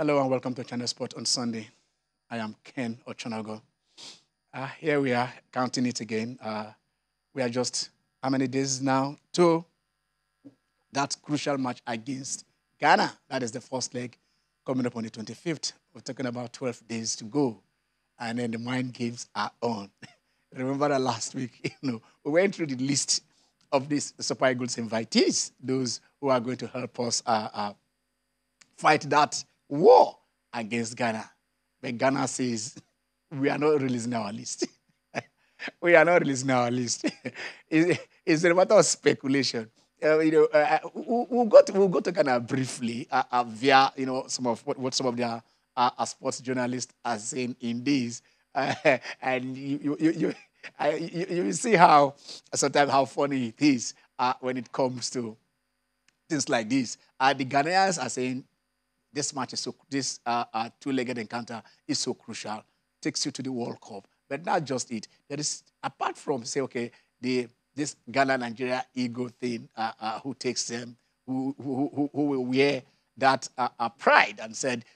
Hello and welcome to Channel Sport on Sunday. I am Ken Ochonago. Here we are counting it again. We are just how many days now to that crucial match against Ghana. That is the first leg coming up on the 25th. We're talking about 12 days to go. And then the mind games are on. Remember that last week, we went through the list of these Super Eagles invitees, those who are going to help us fight that war against Ghana. But Ghana says, we are not releasing our list. We are not releasing our list. It's a matter of speculation. We'll go to Ghana briefly via some of what some of their sports journalists are saying in this, and you will see how sometimes how funny it is when it comes to things like this. The Ghanaians are saying this match is this two-legged encounter is so crucial, takes you to the World Cup. But not just it. There is, apart from, say, okay, this Ghana-Nigeria ego thing, who takes them, who will wear that pride and said,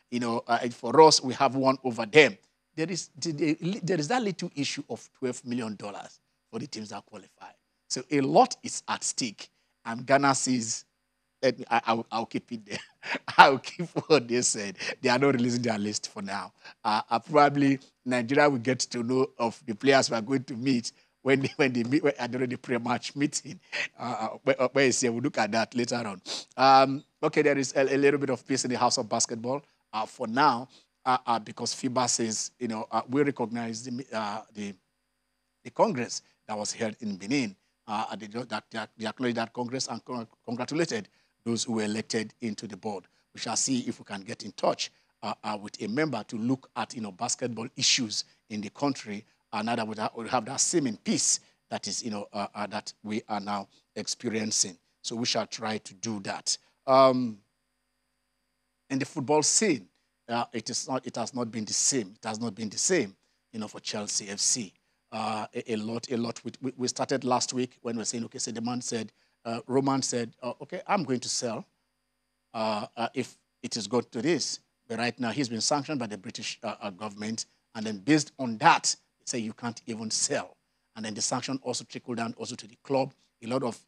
for us, we have one over them. There is that little issue of $12 million for the teams that qualify. So a lot is at stake. And Ghana says, I'll keep it there. I'll keep what they said. They are not releasing their list for now. Probably Nigeria will get to know of the players we are going to meet when they meet at the pre-match meeting. Where is here? We'll look at that later on. Okay, there is a little bit of peace in the house of basketball for now because FIBA says we recognize the Congress that was held in Benin. They acknowledged that Congress and congratulated those who were elected into the board. We shall see if we can get in touch with a member to look at basketball issues in the country, and now that we have that seeming peace that is that we are now experiencing. So we shall try to do that. In the football scene, it has not been the same. It has not been the same, for Chelsea FC. A lot. We started last week when we were saying, okay, so the man said, Roman said, okay, I'm going to sell if it is good to this. But right now, he's been sanctioned by the British government. And then based on that, they say you can't even sell. And then the sanction also trickled down also to the club. A lot of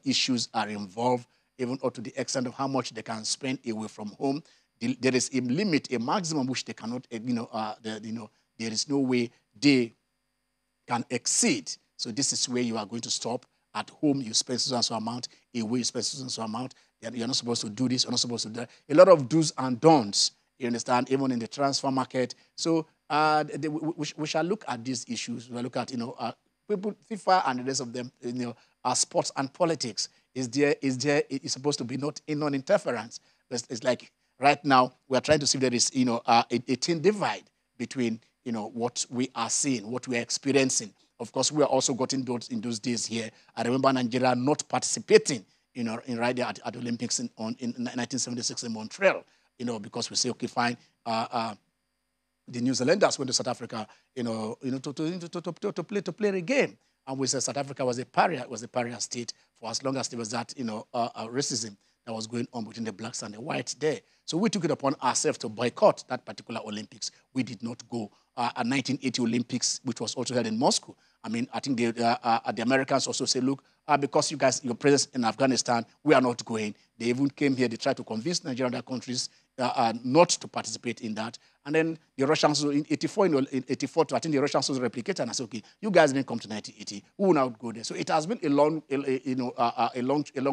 issues are involved, even up to the extent of how much they can spend away from home. There is a limit, a maximum which they cannot, there is no way they can exceed. So this is where you are going to stop. At home, you spend so amount. Away, you spend so amount. You're not supposed to do this. You're not supposed to do that. A lot of do's and don'ts, you understand, even in the transfer market. So we shall look at these issues. We'll look at, people, FIFA and the rest of them, sports and politics. It's supposed to be not in non-interference. It's like right now, we're trying to see if there is, a thin divide between, what we are seeing, what we are experiencing. Of course, we are also getting those in those days here. I remember Nigeria not participating, in right there at the Olympics in 1976 in Montreal, because we say, okay, fine. The New Zealanders went to South Africa, to play the game. And we said South Africa was a pariah state for as long as there was that, racism that was going on between the blacks and the whites there. So we took it upon ourselves to boycott that particular Olympics. We did not go. At 1980 Olympics, which was also held in Moscow. I mean, I think the Americans also say, look, because you guys, your presence in Afghanistan, we are not going. They even came here, they tried to convince Nigeria and other countries not to participate in that. And then the Russians, in 84, in 84, I think the Russians also replicated and I said, okay, you guys didn't come to 1980. We will not go there. So it has been a long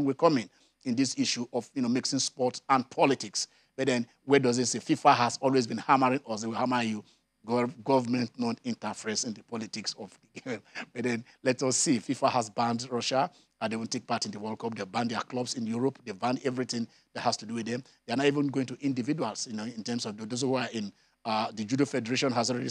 way coming in this issue of, mixing sports and politics. But then where does it say? FIFA has always been hammering us, they will hammer you. Government non-interference in the politics of the game. But then let us see. FIFA has banned Russia. They won't take part in the World Cup. They banned their clubs in Europe. They banned everything that has to do with them. They're not even going to individuals, in terms of those who are in the Judo Federation has already,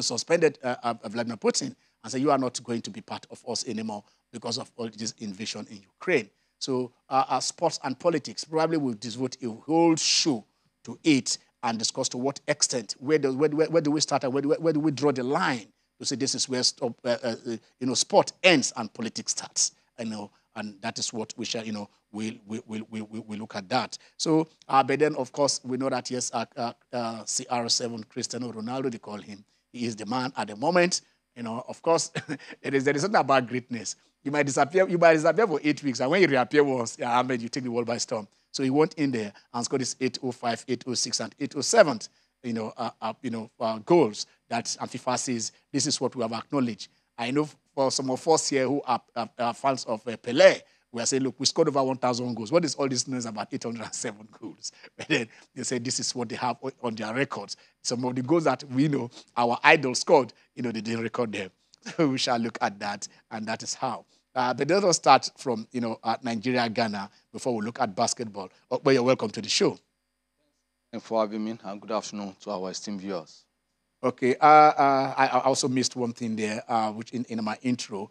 suspended Vladimir Putin and said, you are not going to be part of us anymore because of all this invasion in Ukraine. So sports and politics probably will devote a whole show to it and discuss to what extent, where do we start and where do we draw the line to say this is where sport ends and politics starts. and that is what we shall, we look at that. So, but then, of course, we know that, yes, CR7, Cristiano Ronaldo, they call him. He is the man at the moment. Of course, there is something about greatness. You might disappear for 8 weeks, and when you reappear was, Ahmed, you take the world by storm. So he went in there and scored his 805, 806, and 807, goals that FIFA says this is what we have acknowledged. I know for some of us here who are fans of Pelé, we are saying, look, we scored over 1,000 goals. What is all this news about 807 goals? But then they say this is what they have on their records. Some of the goals that we know our idol scored, they didn't record them. So we shall look at that, and that is how. But let us start from, Nigeria, Ghana, before we look at basketball. But you're welcome to the show. Thanks for having me, and good afternoon to our esteemed viewers. Okay. I also missed one thing there, which in my intro.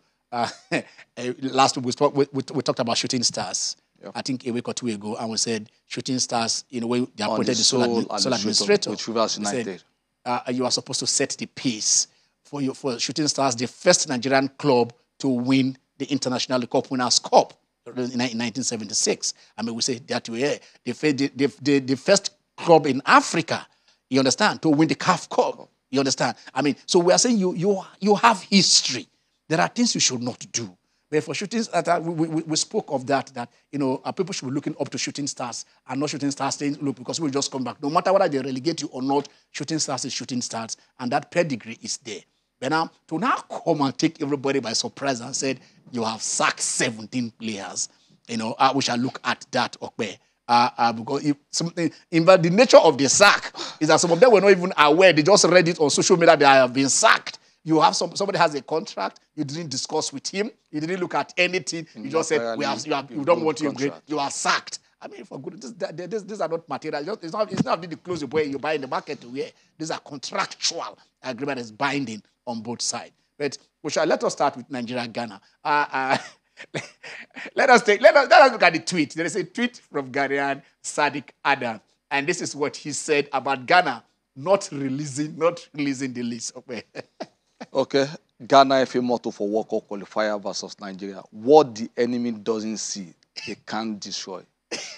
Last week we talked about shooting stars. Yep. I think a week or two ago, and we said shooting stars, when they appointed the sole administrator. With Rivers United. Said, you are supposed to set the pace for shooting stars, the first Nigerian club to win the International Cup Winners' Cup in 1976. I mean, we say that way. The first club in Africa, you understand, to win the CAF Cup. You understand? I mean, so we are saying you have history. There are things you should not do. But for shooting stars, we spoke of that people should be looking up to shooting stars and not shooting stars saying, look, because we'll just come back. No matter whether they relegate you or not, shooting stars is shooting stars, and that pedigree is there. But now, to now come and take everybody by surprise and said, you have sacked 17 players, we shall look at that, okay? Because the nature of the sack is that some of them were not even aware. They just read it on social media, they have been sacked. You have somebody has a contract, you didn't discuss with him, you didn't look at anything, you just said, you don't want him great, you are sacked. I mean, for goodness, these are not material. It's not the clothes you buy in the market to wear. These are contractual agreement that's binding on both sides. But let us start with Nigeria, Ghana. Let us look at the tweet. There is a tweet from Ghanaian Sadiq Adam, and this is what he said about Ghana not releasing the list. Okay. Okay. Ghana FA motto for World Cup qualifier versus Nigeria. What the enemy doesn't see, they can't destroy.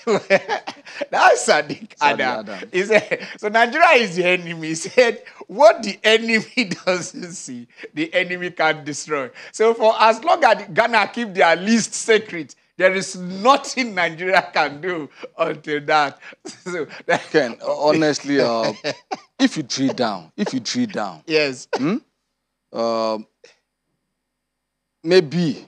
That's Sadiq Adam. He said, so Nigeria is the enemy. He said, what the enemy doesn't see, the enemy can't destroy. So for as long as Ghana keep their list secret, there is nothing Nigeria can do until that. So Ken, honestly, if you drill down, yes. Maybe,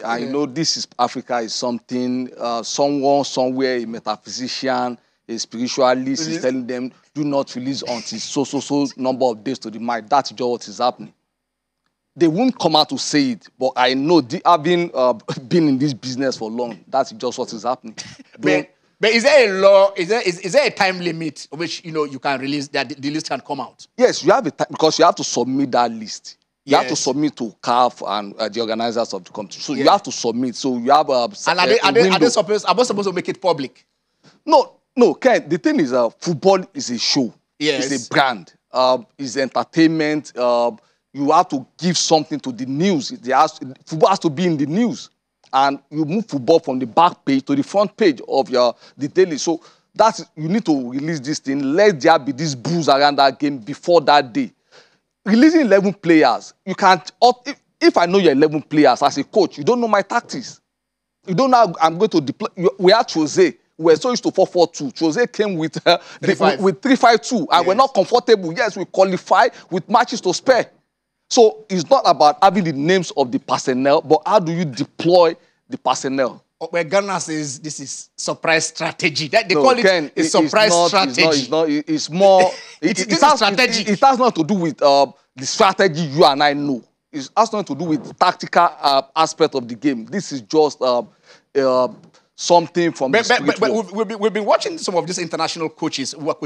I know this is Africa is something, someone, somewhere, a metaphysician, a spiritualist is telling them, do not release until so number of days to the mind. That's just what is happening. They won't come out to say it, but I know, having been in this business for long, that's just what is happening. But is there a law, is there a time limit which, you can release, that the list can come out? Yes, you have a time, because you have to submit that list. You have to submit to CAF and the organizers of the competition. So you have to submit. So you have a and are they supposed to make it public? No, Ken, the thing is, football is a show. Yes. It's a brand. It's entertainment. You have to give something to the news. Football has to be in the news. And you move football from the back page to the front page of the daily. So you need to release this thing. Let there be this booze around that game before that day. Releasing 11 players, you can't. If I know your 11 players as a coach, you don't know my tactics. You don't know I'm going to deploy. We had Jose. We were so used to 4-4-2. Jose came with 3-5-2, and we're not comfortable. Yes, we qualify with matches to spare. So it's not about having the names of the personnel, but how do you deploy the personnel? Where Ghana says this is surprise strategy. They call it a surprise strategy. It's more. It's strategy. It has nothing to do with the strategy you and I know. It has nothing to do with the tactical aspect of the game. This is just something from the spirit world. We've been watching some of these international coaches who are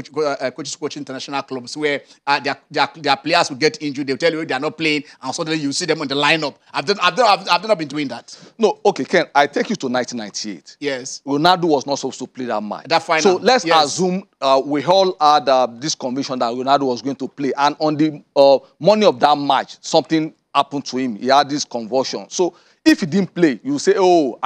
coaches coaching international clubs where their players will get injured. They'll tell you they are not playing, and suddenly you see them on the lineup. I've not been doing that. No, okay, Ken, I take you to 1998. Yes. Ronaldo was not supposed to play that match. That final. So let's assume we all had this conviction that Ronaldo was going to play, and on the morning of that match, something happened to him. He had this convulsion. So If he didn't play, you say, oh,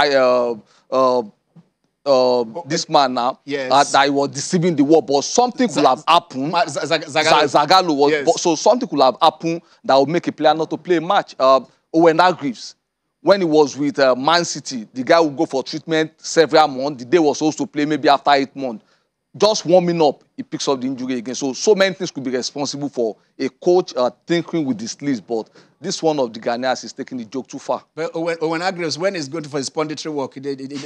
this man now, yes, that he was deceiving the world, but something could have happened. Zagallo was, yes. so something could have happened that would make a player not to play a match. Owen Hargreaves, when he was with Man City, the guy would go for treatment several months. The day was supposed to play maybe after 8 months. Just warming up, he picks up the injury again. So many things could be responsible for a coach tinkering with his list, but this one of the Ghanaians is taking the joke too far. But Owen Hargreaves, when he's going for his punditry work, he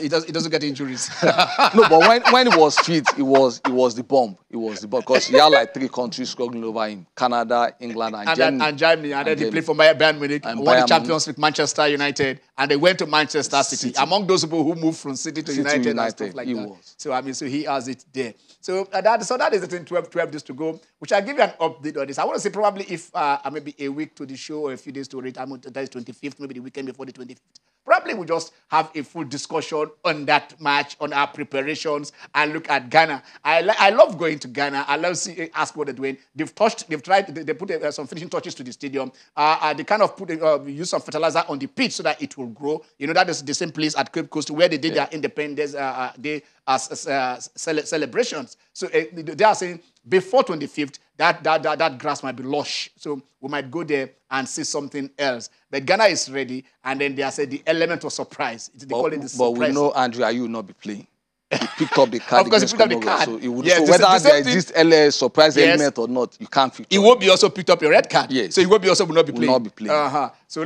doesn't get injuries. No, but when he was fit, it was the bomb. It was the bomb because he had like 3 countries struggling over him: Canada, England, and Germany. And then he played for Bayern Munich, won the Champions League, Manchester United, and they went to Manchester City. Among those people who moved from City to United and stuff like that. So I mean, so he has it there. So that is the thing. 12 days to go. Which I'll give you an update on this. I want to say probably if maybe a week to the show or a few days to it. That is 25th, maybe the weekend before the 25th. Probably we'll just have a full discussion on that match, on our preparations, and look at Ghana. I love going to Ghana. I love ask what they're doing. They put some finishing touches to the stadium. They kind of use some fertilizer on the pitch so that it will grow. You know, that is the same place at Cape Coast where they did their Independence Day celebrations. So they are saying before 25th, that grass might be lush. So we might go there and see something else. But Ghana is ready, and then they are saying the element of surprise. They call it the surprise. But we know, Andrew, you will not be playing. He picked up the card. Of course, he picked up the card. So, whether there is this LA surprise element or not, you can't feature. He won't be also picked up a red card. Yes. So he won't be also will not be playing. Will not be playing. So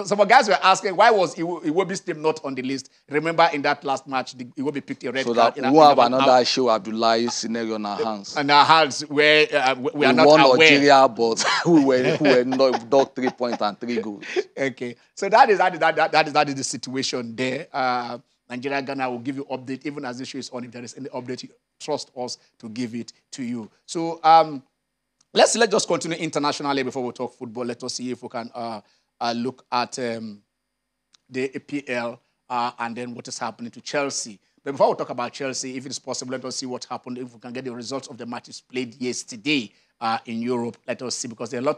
some guys were asking why was Iwobi's name not on the list. Remember in that last match, Iwobi picked a red card. So that we'll have another show Abdullahi scenario on our hands. On our hands where we are not won aware. Nigeria, but we were not dog 3 points and 3 goals. Okay, so that is the situation there. Nigeria, Ghana will give you update even as the show is on. If there is any update, you trust us to give it to you. So let's just continue internationally before we talk football. Let us see if we can look at the APL and then what is happening to Chelsea. But before we talk about Chelsea, if it is possible, let us see what happened. If we can get the results of the matches played yesterday in Europe, let us see, because there's a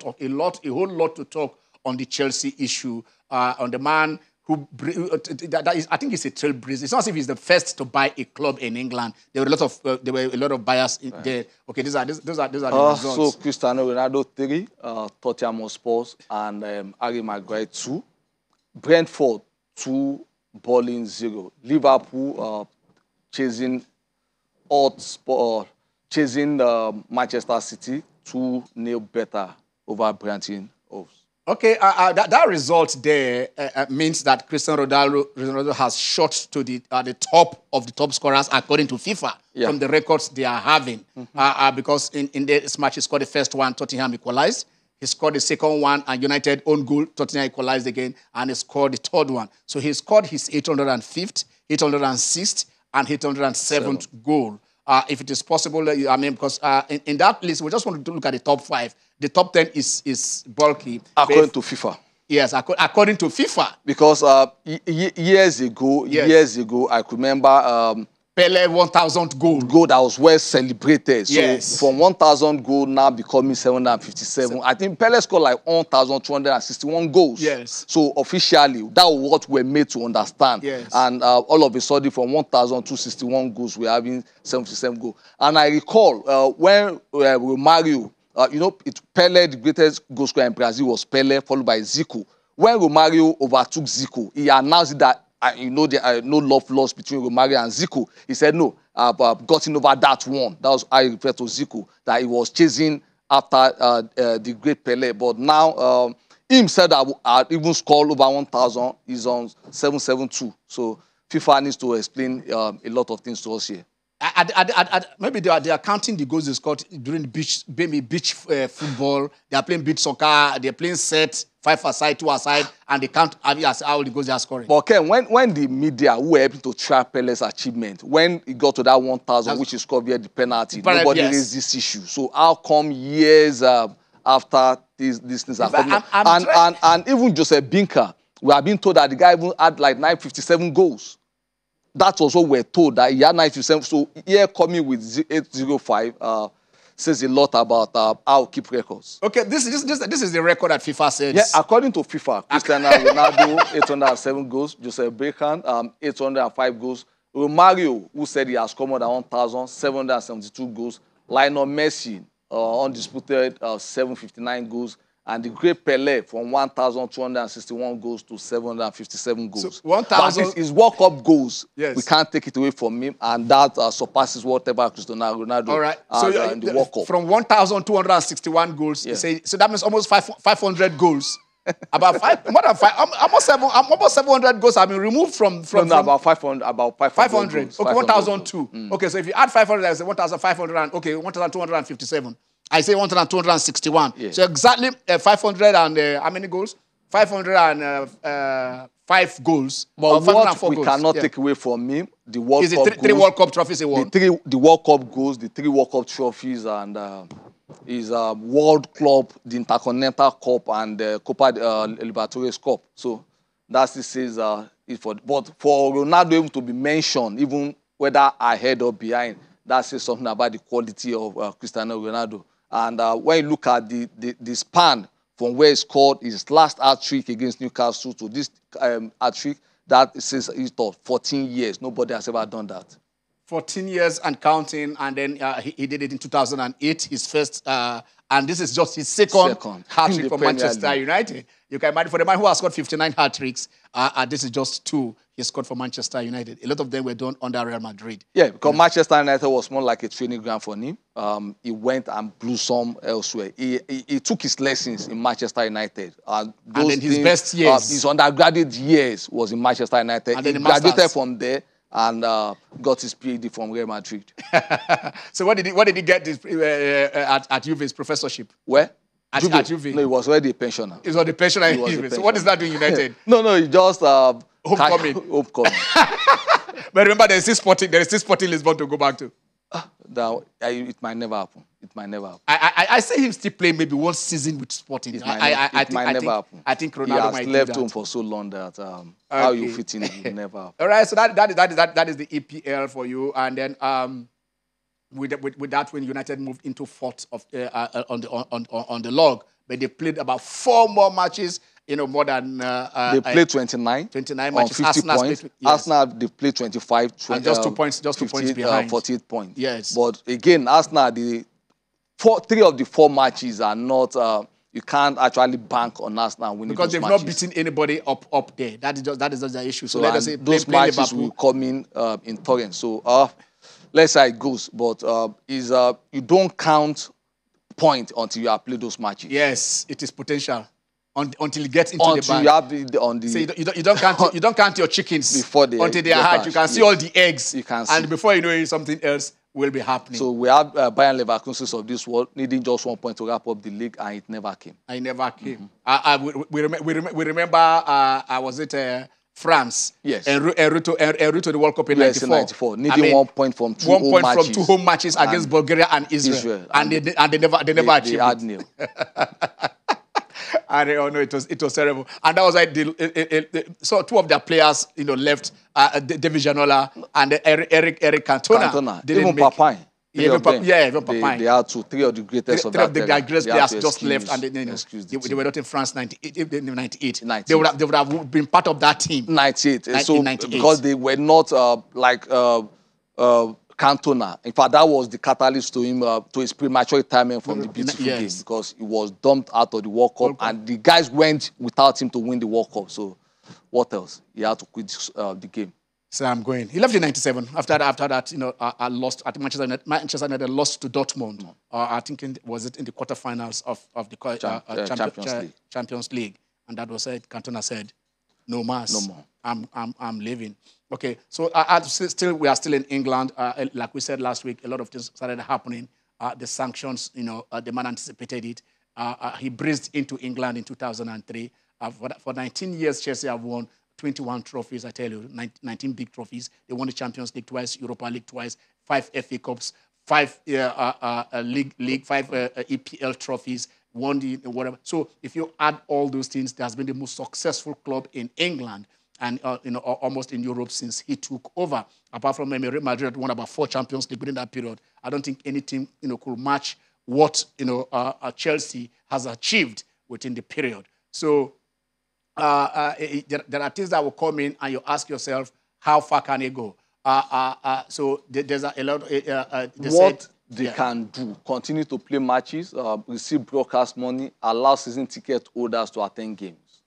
whole lot to talk on the Chelsea issue, on the man who I think he's a trailblazer. It's not as if he's the first to buy a club in England. There were a lot of buyers in there. Okay, those are the results. So Cristiano Ronaldo 3, Tottenham Hotspur and Harry Maguire 2, Brentford 2, Bowling 0, Liverpool chasing Manchester City 2-0 better over Brighton Hove. Okay, that result there means that Cristiano Ronaldo has shot to the top of the top scorers according to FIFA from the records they are having. Because in this match, he scored the first one, Tottenham equalized. He scored the second one, and United own goal, Tottenham equalized again, and he scored the third one. So he scored his 805th, 806th, and 807th goal. If it is possible, I mean, because in that list, we just want to look at the top 5. The top 10 is bulky. According to FIFA. Yes, according to FIFA. Because years ago, I could remember Pele 1,000 goal. Goal that was well celebrated. Yes. So from 1,000 goal now becoming 757. I think Pele scored like 1,261 goals. Yes. So officially, that was what we're made to understand. Yes. And all of a sudden, from 1,261 goals, we're having 77 goals. And I recall when Romario, Pele, the greatest goal scorer in Brazil was Pele, followed by Zico. When Romario overtook Zico, he announced that there are no love lost between Romario and Zico. He said, no, I've gotten over that one. That was how I referred to Zico, that he was chasing after the great Pele. But now, him said that I even scored over 1,000. He's on 772. So FIFA needs to explain a lot of things to us here. Maybe they are counting the goals they scored during beach football. They are playing beach soccer. They are playing set, 5 aside, 2 aside, and they count how the goals they are scoring. But Ken, when the media who were able to track Pele's achievement, when he got to that 1,000, which is scored via the penalty, nobody raised this issue. So how come years after these things are coming? And even Joseph Binka, we have been told that the guy even had like 957 goals. That was what we're told, that he had 957. So here coming with 805, says a lot about how we keep records. Okay, this is the record that FIFA says. Yeah, according to FIFA, Cristiano Ronaldo, 807 goals. Joseph Beckham, 805 goals. Romario, who said he has scored more than 1,772 goals. Lionel Messi, undisputed 759 goals. And the great Pelé from 1,261 goals to 757 goals. So 1,000... But his World Cup goals, yes, we can't take it away from him. And that surpasses whatever Cristiano Ronaldo all right. So in the World Cup. From 1,261 goals, yeah. So that means almost 500 goals. Almost 700 goals have been removed from about 500. About 500. Okay, 1,002. Okay, so if you add 500, that's 1,500. Okay, 1,257. I say 1,261. Yeah. So exactly 500 and how many goals? 505 goals. But what we cannot take away from him, the World Cup goals. Three World Cup trophies he won. The World Cup goals, the 3 World Cup trophies, and his World Club, the Intercontinental Cup, and the Copa Libertadores Cup. So that's it says but for Ronaldo even to be mentioned, even whether ahead or behind, that says something about the quality of Cristiano Ronaldo. And when you look at the span from where he scored his last hat-trick against Newcastle to this hat-trick, that says he's 14 years. Nobody has ever done that. 14 years and counting, and then he did it in 2008, his first, and this is just his second hat-trick for Manchester United. You can imagine, for the man who has scored 59 hat-tricks, this is just 2 he scored for Manchester United. A lot of them were done under Real Madrid. Yeah, because Manchester United was more like a training ground for him. He went and blew some elsewhere. He took his lessons in Manchester United. And then his best years. His undergraduate years was in Manchester United. And then he graduated from there and got his PhD from Real Madrid. So what did he get this, at Juve's professorship? Where? At Juve? No, he was already a pensioner. He was already a pensioner at Juve. So what is that doing United? No, he just... homecoming. But remember, there is this Sporting Lisbon to go back to. It might never happen. It might never happen. I say him still playing maybe one season with Sporting. It might never happen. I think Ronaldo might do that. He has left home for so long that how you fit in will never happen. All right, so that is the EPL for you. And then with that win, United moved into 4th on the log. But they played about 4 more matches. More than... they played 29. 29 matches. 50 points. Arsenal, they played 25. And just 2 points behind. 48 points. Yes. But again, Arsenal, 3 of the 4 matches are not... you can't actually bank on Arsenal winning because they've matches. not beaten anybody up there. That is just the issue. So let us say those matches will come in torrent. So let's say it goes. But you don't count points until you have played those matches. Yes, it is potential. Until it gets into the bag. You have on the... So you don't count your chickens before they until they are hatched. You can see all the eggs. You can see. And before you know it, something else will be happening. So we have Bayern Leverkusen of this world needing just 1 point to wrap up the league, and it never came. It never came. We remember, was it France? Yes. And route to the World Cup in 94. In 94. Needing 1 point from 2 home matches. 1 point from 2 home matches against Bulgaria and Israel. And they never achieved it. Had nil. And no, it was terrible. And that was like so 2 of their players, left, David Janola and Eric Cantona. Even Papine. Even Papine. They had 2, 3 of the greatest of that. Their greatest players just left, and they were not in France 98. They would have been part of that team. 98. So 98. Because they were not Cantona. In fact, that was the catalyst to him, to his premature retirement from the beautiful game, because he was dumped out of the World Cup, and the guys went without him to win the World Cup. So what else? He had to quit the game. So I'm going. He left in 97. After that, I lost. I think Manchester United lost to Dortmund. I think was it in the quarterfinals of the Champions League, and that was it. Cantona said, "No mas. No more. I'm leaving." Okay, so we are still in England. Like we said last week, a lot of things started happening. The sanctions, the man anticipated it. He breezed into England in 2003. For 19 years, Chelsea have won 21 trophies, I tell you, 19 big trophies. They won the Champions League twice, Europa League twice, 5 FA Cups, 5 League, 5 EPL trophies, won the whatever. So if you add all those things, there has been the most successful club in England and almost in Europe since he took over. Apart from Real Madrid, won about 4 Champions League within that period. I don't think any team could match what Chelsea has achieved within the period. So there are things that will come in, and you ask yourself, how far can it go? So there's a lot. They can do, continue to play matches, receive broadcast money, allow season ticket holders to attend games.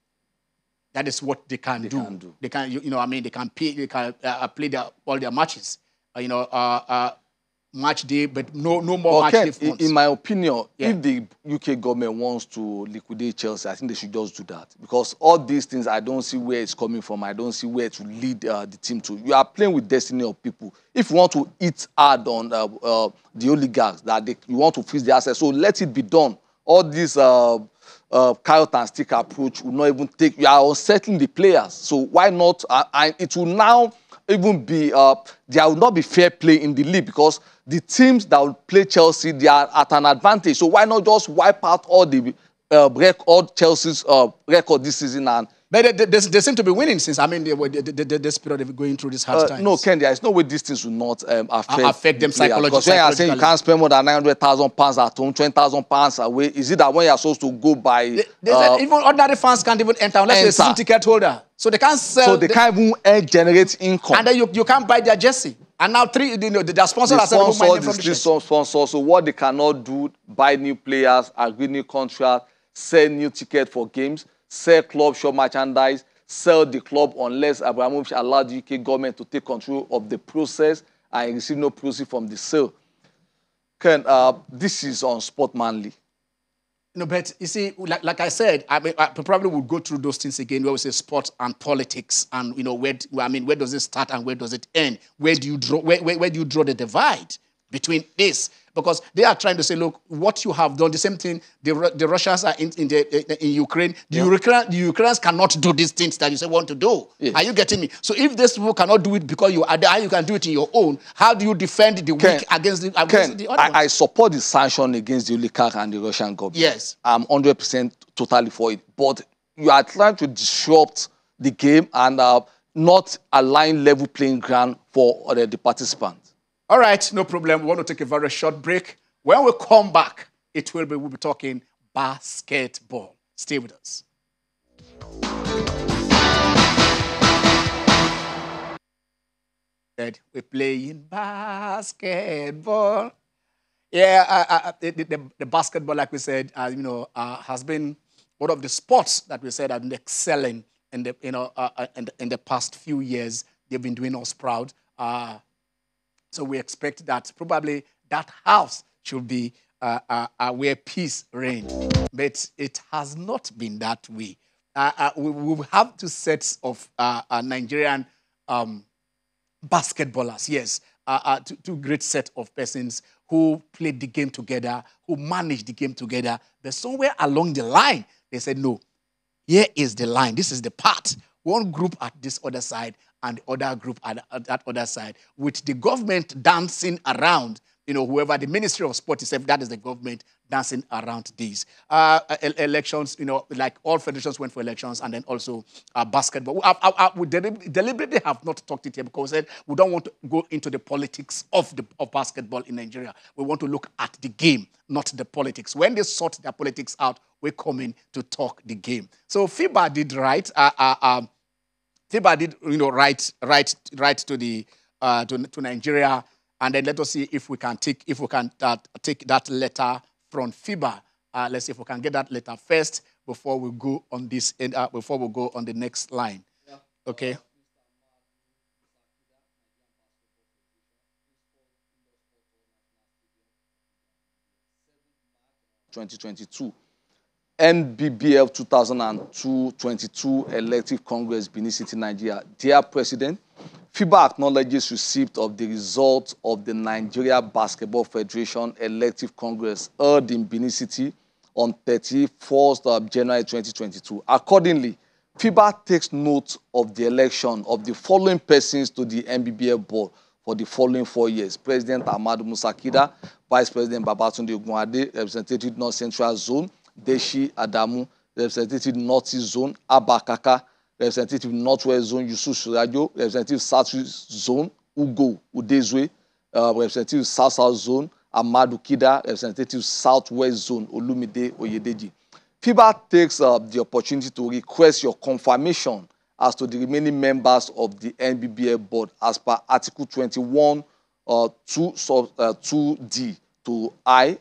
That is what they can do. They can, they can pay, they can play all their matches. Match day, but no more match day funds. In my opinion, if the UK government wants to liquidate Chelsea, I think they should just do that. Because all these things, I don't see where it's coming from. I don't see where to lead the team to. You are playing with destiny of people. If you want to eat hard on the oligarchs, you want to freeze the assets, so let it be done. All this carrot and stick approach will not even take. You are unsettling the players. So why not? And it will now even be, there will not be fair play in the league, because the teams that will play Chelsea, they are at an advantage. So why not just wipe out all the Chelsea's record this season? And but they seem to be winning since, this period of going through this hard times. No, Ken, there is no way these things will not affect them psychologically. Because when you are saying you can't spend more than £900,000 at home, £20,000 away, is it that when you are supposed to go by... They said even ordinary fans can't even enter unless they're a season ticket holder. So they can't sell... So they can't even generate income. And then you can't buy their jersey. And now the sponsors are selling money from the sponsors. So what they cannot do, buy new players, agree new contracts, sell new tickets for games, sell club shop merchandise, sell the club unless Abramovich allowed the UK government to take control of the process and receive no proceeds from the sale. Ken, this is unsportsmanly. But you see, like I said, I probably would go through those things again where we say sports and politics, and where does it start and where does it end? Where do you draw? Where do you draw the divide between this? Because they are trying to say, look, what you have done, the same thing. The Russians are in Ukraine. The Ukrainians cannot do these things that you say want to do. Yes. Are you getting me? So if these people cannot do it because you are there, you can do it in your own. How do you defend the weak against the other one? I support the sanction against the oligarch and the Russian government. Yes, I'm 100% totally for it. But you are trying to disrupt the game and not align level playing ground for the participants. All right, no problem. We want to take a very short break. When we come back, we'll be talking basketball. Stay with us. We're playing basketball. Yeah, the basketball, like we said, has been one of the sports that we said have been excelling in the past few years. They've been doing us proud. So we expect that probably that house should be where peace reigns. But it has not been that way. We have two sets of Nigerian basketballers, yes. Two great sets of persons who played the game together, who managed the game together. But somewhere along the line, they said, no, here is the line. This is the part. One group at this other side and the other group at that other side, with the government dancing around, whoever the Ministry of Sport is, that is the government dancing around these. Elections, like all federations went for elections, and then also basketball. We deliberately have not talked it here because we don't want to go into the politics of basketball in Nigeria. We want to look at the game, not the politics. When they sort their politics out, we come in to talk the game. So FIBA did right. FIBA did, right to the to Nigeria, and then let us see if we can take that letter from FIBA. Let's see if we can get that letter first before we go on this before we go on the next line. Yeah. Okay. 2022. NBBL 2022 Elective Congress, Benin City, Nigeria. Dear President, FIBA acknowledges receipt of the results of the Nigeria Basketball Federation Elective Congress held in Benin City on 31st of January 2022. Accordingly, FIBA takes note of the election of the following persons to the NBBL board for the following 4 years. President Ahmadu Musa Kida, Vice President Babatunde Ogunade, Representative North Central Zone, Deshi Adamu, Representative Northeast Zone, Abakaka, Representative Northwest Zone, Yusuf Shurajo, Representative Southeast Zone, Ugo Udezwe, Representative South South Zone, Amadou Kida, representative Southwest Zone, Olumide Oyedeji. FIBA takes the opportunity to request your confirmation as to the remaining members of the NBBF board as per Article 21, 2D to I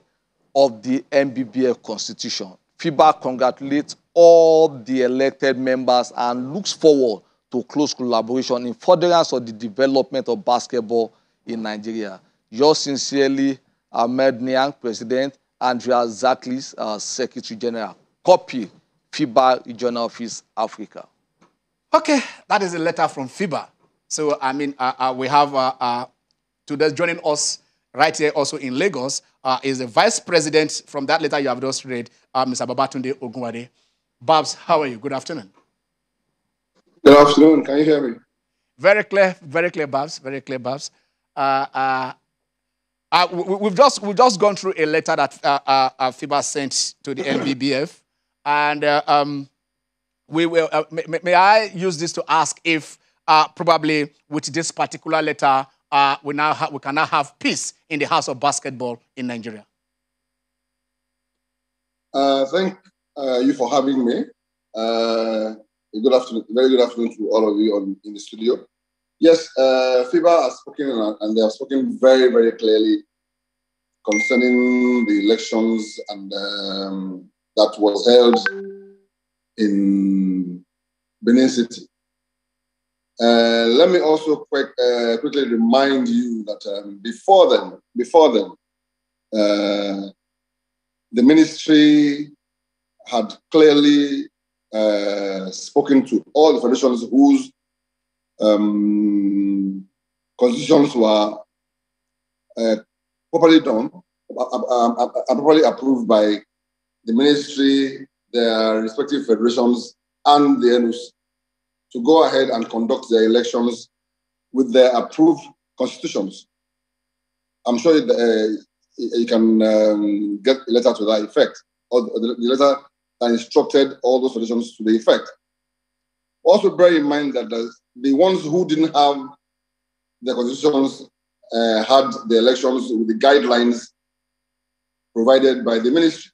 of the NBBF Constitution. FIBA congratulates all the elected members and looks forward to close collaboration in furtherance of the development of basketball in Nigeria. Yours sincerely, Ahmed Niang, President, Andrea Zaklis, Secretary General. Copy, FIBA Regional Office, Africa. Okay, that is a letter from FIBA. So, I mean, we have today joining us right here also in Lagos is the Vice President from that letter you have just read, Mr. Babatunde Ogunwade. Babs, how are you? Good afternoon. Good afternoon. Can you hear me? Very clear, Babs. Very clear, Babs. We've just gone through a letter that FIBA sent to the NBBF, and we will. May I use this to ask if probably with this particular letter we can now have peace in the house of basketball in Nigeria? Thank you for having me. Good afternoon, very good afternoon to all of you in the studio. Yes, FIBA has spoken and they have spoken very, very clearly concerning the elections and that was held in Benin City. Let me also quickly remind you that before then, the ministry had clearly spoken to all the federations whose constitutions were properly done, properly approved by the ministry, their respective federations, and the NOC to go ahead and conduct their elections with their approved constitutions. I'm sure you can get a letter to that effect, or the letter that instructed all those federations to the effect. Also bear in mind that the ones who didn't have the constitutions had the elections with the guidelines provided by the ministry.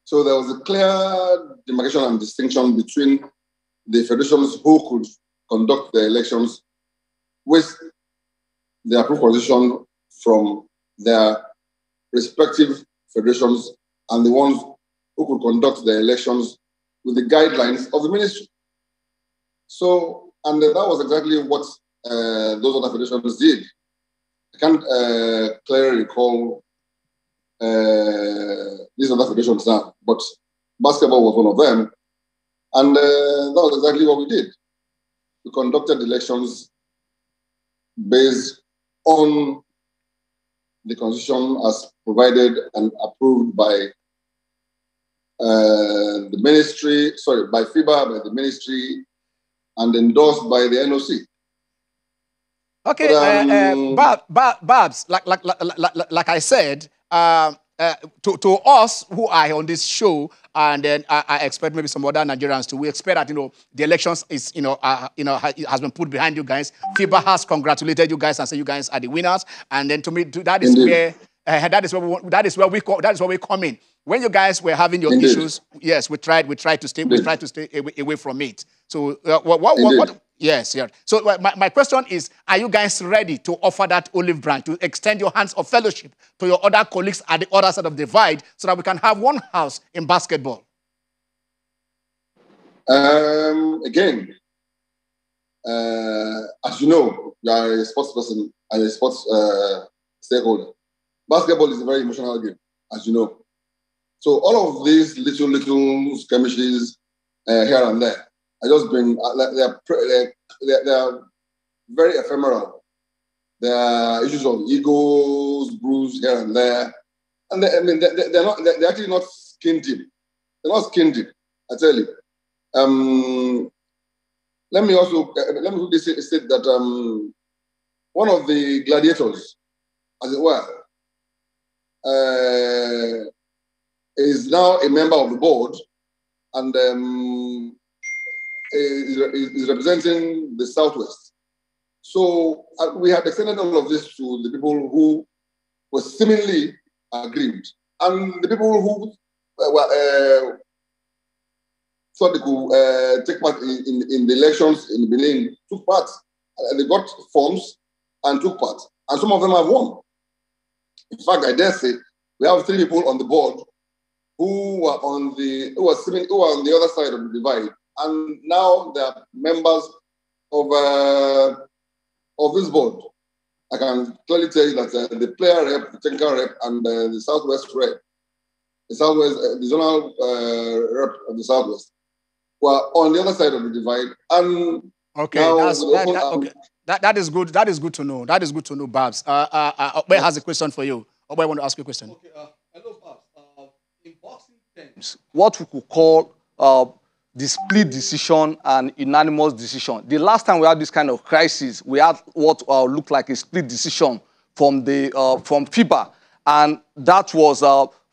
So there was a clear demarcation and distinction between the federations who could conduct the elections with the approved constitution from their respective federations and the ones who could conduct the elections with the guidelines of the ministry. So, and that was exactly what those other federations did. I can't clearly recall these other federations now, but basketball was one of them. And that was exactly what we did. We conducted elections based on the constitution as provided and approved by the ministry, by FIBA, by the ministry, and endorsed by the NOC. Okay, Babs, like I said, to us who are on this show, and then I expect maybe some other Nigerians too. We expect that the elections is has been put behind you guys. FIBA has congratulated you guys and said you guys are the winners. And then to me, that is where that is where we come in. When you guys were having your issues, yes, we tried to stay away from it. So what? Yes. So my question is, are you guys ready to offer that olive branch, to extend your hands of fellowship to your other colleagues at the other side of the divide so that we can have one house in basketball? Again, as you know, you are a sports person and a sports stakeholder. Basketball is a very emotional game, as you know. So all of these little skirmishes here and there, I just bring they are very ephemeral. There are issues of egos, bruise here and there, and they're actually not skin deep. They're not skin deep. I tell you. Let me quickly state that one of the gladiators, as it were, is now a member of the board and is representing the Southwest. So we have extended all of this to the people who was seemingly aggrieved. And the people who were thought they could take part in the elections in Benin took part. And they got forms and took part. And some of them have won. In fact, I dare say we have 3 people on the board who were on the other side of the divide, and now they are members of this board. I can clearly tell you that the player rep, the technical rep, and the Southwest rep, the zonal rep of the Southwest, were on the other side of the divide. And okay, now okay. That is good. That is good to know. That is good to know, Babs. Obe has a question for you. Obe, I want to ask you a question. Okay, hello, Babs. In boxing terms, what we could call the split decision and unanimous decision. The last time we had this kind of crisis, we had what looked like a split decision from FIBA, and that was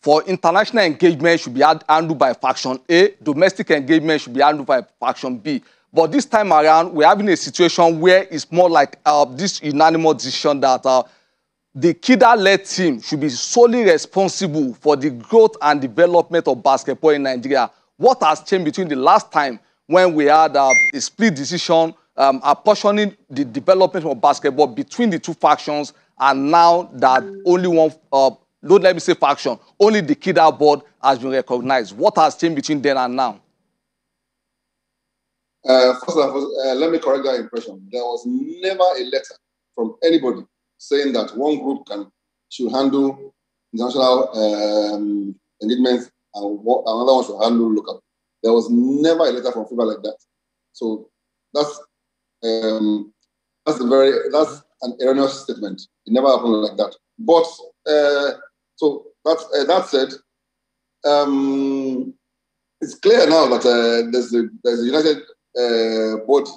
for international engagement should be handled by faction A, domestic engagement should be handled by faction B. But this time around, we're having a situation where it's more like this unanimous decision that the KIDA-led team should be solely responsible for the growth and development of basketball in Nigeria. What has changed between the last time when we had a split decision apportioning the development of basketball between the 2 factions, and now that only one, don't let me say faction, only the KIDA board has been recognized? What has changed between then and now? First and foremost, let me correct that impression. There was never a letter from anybody saying that one group should handle international engagements and another one should handle local. There was never a letter from FIBA like that. So that's an erroneous statement. It never happened like that. But so that said, it's clear now that there's a united body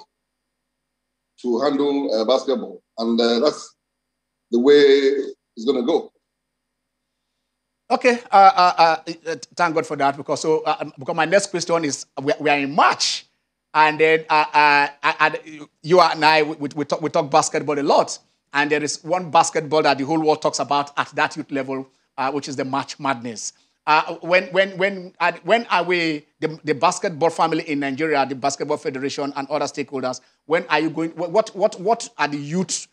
to handle basketball, and that's the way it's going to go. Okay, thank God for that, because my next question is, we are in March, and then you and I, we talk basketball a lot, and there is one basketball that the whole world talks about at that youth level, which is the March Madness. When are we, the basketball family in Nigeria, the Basketball Federation and other stakeholders, when are you going, what are the youth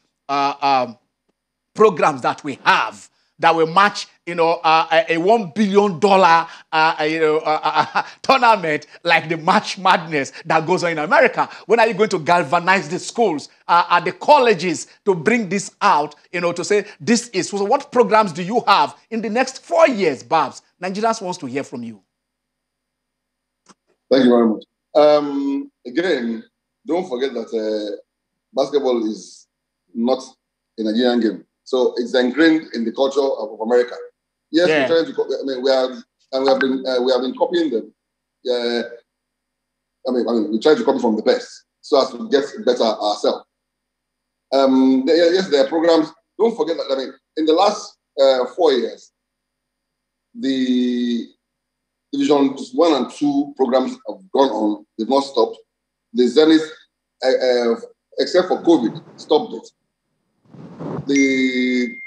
programs that we have that will match, a $1 billion, tournament like the March Madness that goes on in America? When are you going to galvanize the schools, the colleges, to bring this out, to say this is, so what programs do you have in the next 4 years, Babs? Nigerians wants to hear from you. Thank you very much. Again, don't forget that basketball is not a Nigerian game. So it's ingrained in the culture of America. Yes, yeah. We're trying to, we have been copying them. We try to copy from the best so as to get better ourselves. Yes, there are programs. Don't forget that. In the last 4 years, the Divisions 1 and 2 programs have gone on. They've not stopped. The Zenith, except for COVID, stopped it.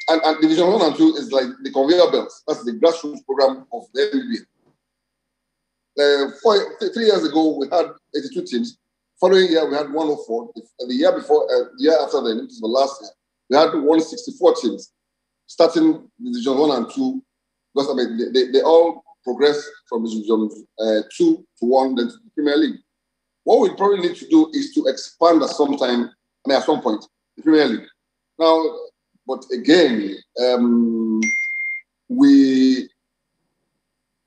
And Division 1 and 2 is like the conveyor belts. That's the grassroots program of the NBA. 3 years ago, we had 82 teams. Following year, we had 104. The year before, the year after that, which was the last year, we had 164 teams, starting Division 1 and 2. Because they all progressed from Division 2 to 1, then to the Premier League. What we probably need to do is to expand at some point, the Premier League. Now, but again,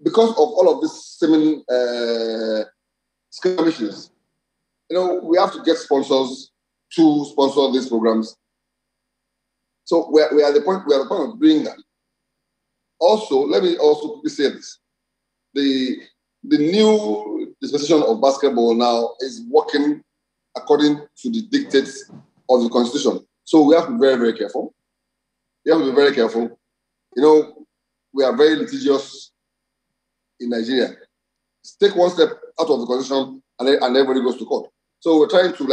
because of all of these seeming skirmishes, we have to get sponsors to sponsor these programs. So we are at the point of doing that. Also, let me also quickly say this: the new dispensation of basketball now is working according to the dictates of the Constitution. So we have to be very, very careful. We have to be very careful. We are very litigious in Nigeria. Take one step out of the Constitution and everybody goes to court. So we're trying to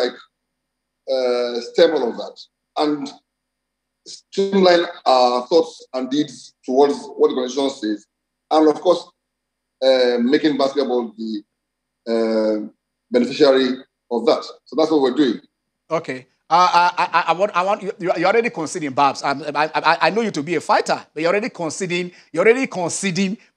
stem all of that. And streamline our thoughts and deeds towards what the constitution says, and of course, making basketball the beneficiary of that. So that's what we're doing. Okay. I want you're already conceding, Babs. I know you to be a fighter, but you're already conceding. To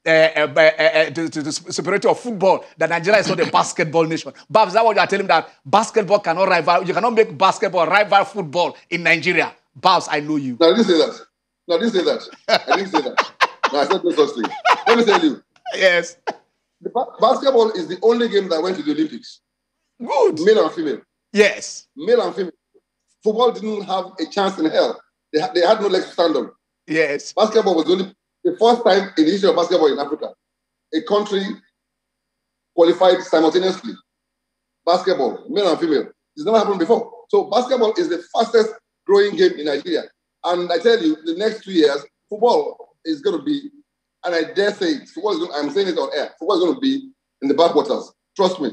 the superiority of football. That Nigeria is not a basketball nation. Babs, is that what you are telling me, that basketball cannot rival? You cannot make basketball rival football in Nigeria. Babs, I know you. No, I didn't say that. No, I didn't say that. I didn't say that. No, I said no such thing. Let me tell you. Yes. Basketball is the only game that went to the Olympics. Good. Male and female. Yes. Male and female. Football didn't have a chance in hell. They had no legs to stand on. Yes. Basketball was only the first time in the history of basketball in Africa a country qualified simultaneously. Basketball, male and female. It's never happened before. So basketball is the fastest growing game in Nigeria. And I tell you, the next 2 years, football is going to be, and I dare say it, I'm saying it on air, football is going to be in the backwaters. Trust me.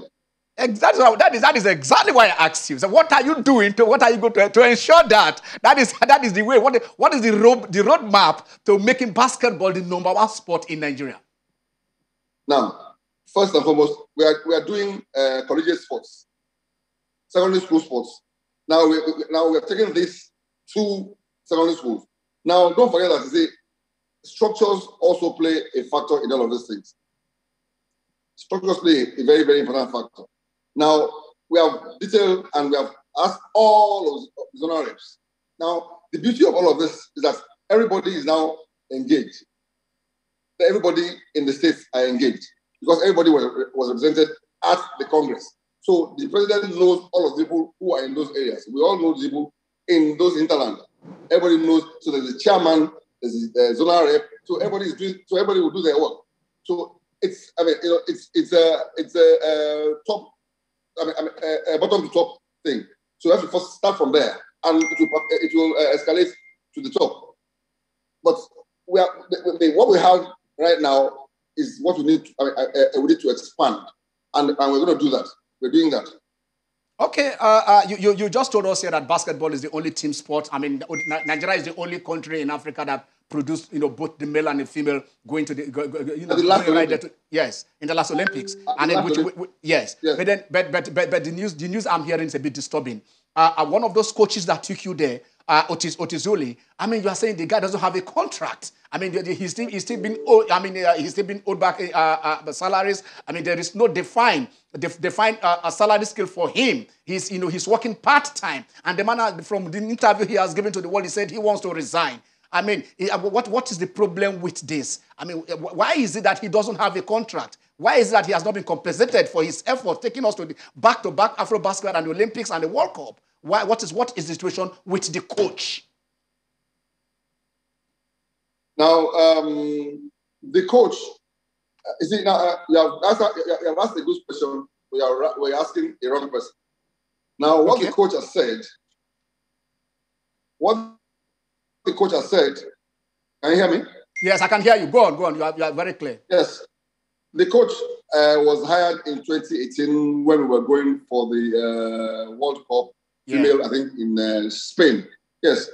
That is exactly why I asked you. So what are you doing what are you going to ensure that that is the way? What is the roadmap to making basketball the number one sport in Nigeria? Now, first and foremost, we are doing collegiate sports, secondary school sports. Now we are taking this to secondary schools. Now, don't forget that structures also play a factor in all of these things. Structures play a very, very important factor. Now, we have detailed and we have asked all of the zonal reps. Now, the beauty of all of this is that everybody is now engaged. Everybody in the states are engaged because everybody was represented at the Congress. So the president knows all of the people who are in those areas. We all know the people in those hinterland. Everybody knows. So there's a chairman, there's a zonal rep. So everybody is doing. So everybody will do their work. So it's a top. A bottom to top thing. So we have to first start from there, and it will escalate to the top. But what we have right now is what we need. We need to expand, and we're going to do that. We're doing that. Okay, you just told us here that basketball is the only team sport. I mean, Nigeria is the only country in Africa that produced, both the male and the female going to the last right yes, in the last Olympics. And then yes. But the news I'm hearing is a bit disturbing. One of those coaches that took you there, Otizoli. I mean, you are saying the guy doesn't have a contract. I mean, he's still being owed. I mean, he's still being owed back the salaries. I mean, there is no defined salary scale for him. He's working part-time. And the man from the interview he has given to the world, he said he wants to resign. I mean, what is the problem with this? I mean, why is it that he doesn't have a contract? Why is it that he has not been compensated for his effort taking us to the back-to-back Afro-Basket and the Olympics and the World Cup? What is the situation with the coach? Now, the coach, you see, now you have asked a good question. We're asking a wrong person. Now, what the coach has said, can you hear me? Yes, I can hear you. Go on. You are very clear. Yes. The coach was hired in 2018 when we were going for the World Cup female, I think, in Spain. Yes.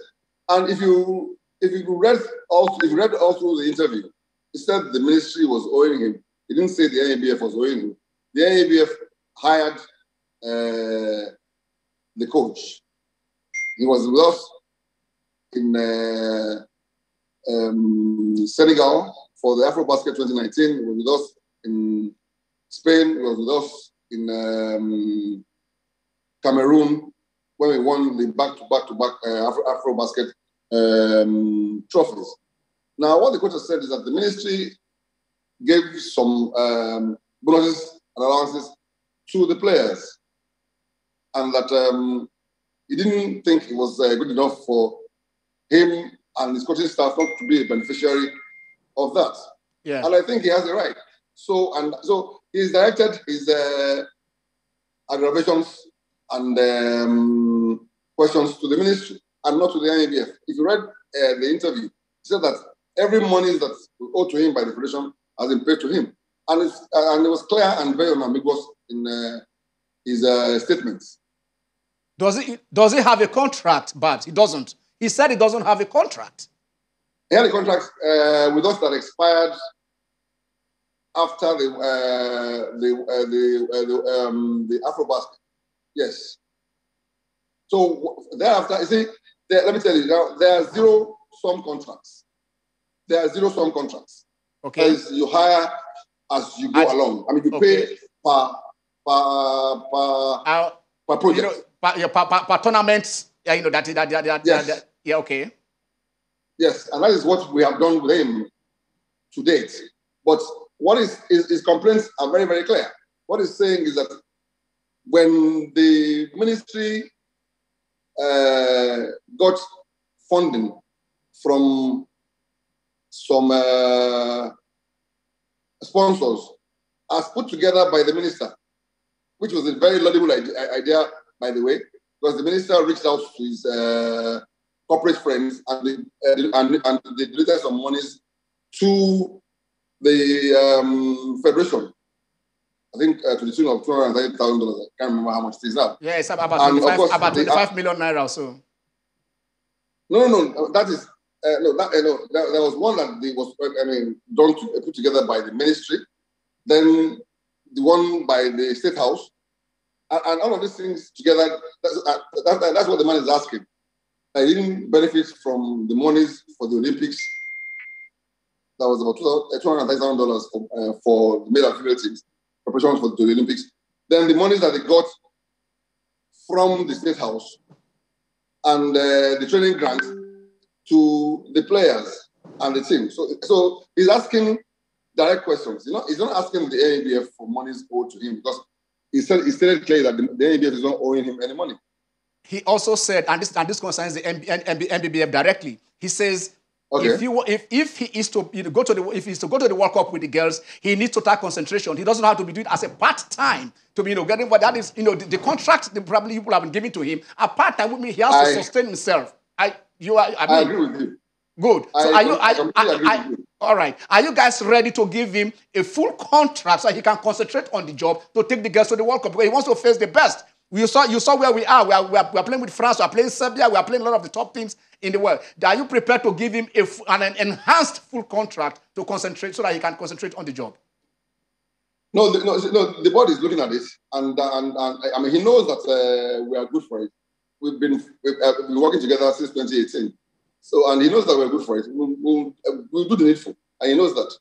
And if you read all through the interview, he said the ministry was owing him. He didn't say the NABF was owing him. The NABF hired the coach. He was with us in Senegal for the AfroBasket 2019. He was with us in Spain. He was with us in Cameroon when we won the back-to-back AfroBasket trophies. Now, what the coach has said is that the ministry gave some bonuses and allowances to the players, and that he didn't think it was good enough for him and his coaching staff not to be a beneficiary of that. Yeah. And I think he has a right. So he's directed his aggravations and questions to the ministry and not to the NABF. If you read the interview, he said that every money that's owed to him by the federation has been paid to him. And it was clear and very unambiguous in his statements. Does he have a contract, Babs? He doesn't. He said he doesn't have a contract. He had a contract with us that expired after the Afrobasket. Yes. So thereafter, you see, let me tell you now, there are zero-sum contracts. There are zero-sum contracts. Okay. As you hire as you go along. I mean, you pay per project. Per tournaments. Yeah, Yes. Yeah, okay. Yes, and that is what we have done with him to date. But what his complaints are very, very clear. What he's saying is that when the ministry got funding from some sponsors, as put together by the minister, which was a very laudable idea, by the way, because the minister reached out to his corporate friends and they donated some monies to the federation. I think to the tune of $230,000. I can't remember how much it is now. Yeah, it's about 25 million naira or so. No. That is there was one that was put together by the ministry, then the one by the State House, and all of these things together. That's what the man is asking. I didn't benefit from the monies for the Olympics. That was about $230,000 for the male and female teams, preparations for the Olympics. Then the monies that they got from the State House and the training grants to the players and the team. So he's asking direct questions. He's not asking the NABF for monies owed to him because he stated clearly that the NABF is not owing him any money. He also said, and this concerns the NBBF directly. He says, okay, if he is to go to the World Cup with the girls, he needs total concentration. He doesn't have to be doing it as a part-time to be getting what that is. The contract probably people have been giving to him a part-time would mean he has to sustain himself. I agree with you. Good. So agree with you. All right. Are you guys ready to give him a full contract so he can concentrate on the job to take the girls to the World Cup? Because he wants to face the best. You saw where we are. We are playing with France. We are playing Serbia. We are playing a lot of the top teams in the world. Are you prepared to give him an enhanced full contract to concentrate so that he can concentrate on the job? No. The board is looking at it, and I mean he knows that we are good for it. We've been working together since 2018. So, and he knows that we're good for it. We'll do the needful, and he knows that.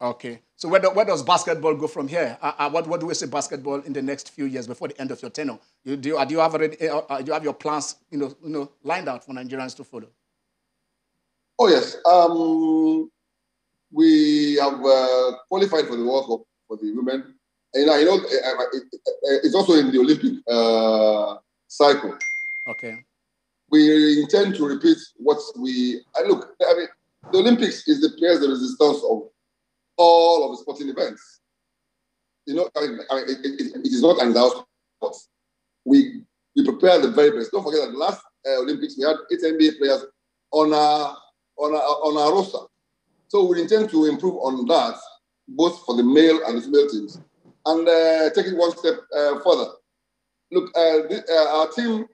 Okay. So where does basketball go from here? What do we say basketball in the next few years before the end of your tenure? Do you have your plans lined out for Nigerians to follow? Oh yes. We have qualified for the World Cup for the women. And it's also in the Olympic cycle. Okay. We intend to repeat what the Olympics is the pièce de resistance of all of the sporting events. It is not an outsport. We prepare the very best. Don't forget that the last Olympics we had 8 NBA players on our roster. So we intend to improve on that, both for the male and the female teams, and take it one step further. Look, our team,